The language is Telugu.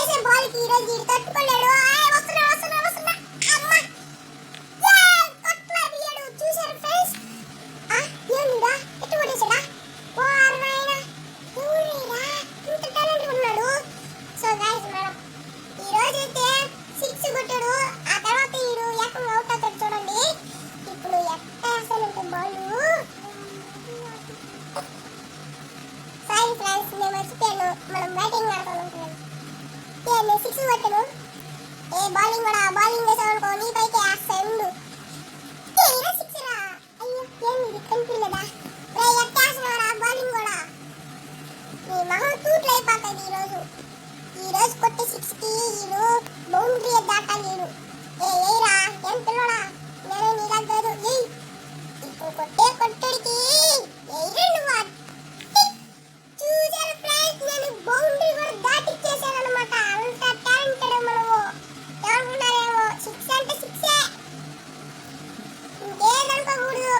వేసే బాల్ కి ఈరోజు వీడు తట్టుకోలేడు. వస్తున్నా వస్తున్నా వస్తున్నా. అమ్మ కొట్లా తీయడు. చూసారు ఫ్రెండ్స్? ఏమిరా ఎట్టు కొట్టేసాడా? ఓ అర్రాయనా ఎవరేరా ఇంత టాలెంట్ ఉన్నాడు. సో గైస్ మనం ఈ రోజు అయితే 6 కొట్టాడు. ఆ తర్వాత వీడు ఏకంగా అవుట్ అవుతాడు చూడండి. ఇప్పుడు ఎట్ట వేస్తానంటే బాల్ సారీ ఫ్రెండ్స్ నేను మర్చిపోయాను. మనం బ్యాటింగ్ ఆడుతున్నాం. నేను 6 కొట్టాను. బౌలింగ్ కూడా బౌలింగ్ వేసామనుకో నీ పైకి వేస్తాడు. ఏరా 6 రా. అయ్యో ఏంది కనిపించలేదా? రే ఎట్టేస్తున్నారా బౌలింగ్ కూడా. నీ మొహం తూట్లు అయిపోతుంది ఈ రోజు కొట్టే 6 కి వీడు బౌండరీ దాటాలి. ఏరా ఏం పిల్లడా నేను నీలా కాదు. ఇప్పుడు కొట్టే కొట్టడికి చూసారు ఫ్రెండ్స్ నేను బౌండరీ కూడా దాటిచ్చేసాను అనమాట. అంత టాలెంటెడ్ మనము. ఎవరున్నారేమో 6 అంటే 6 ఇంకేదనుకోకూడదు.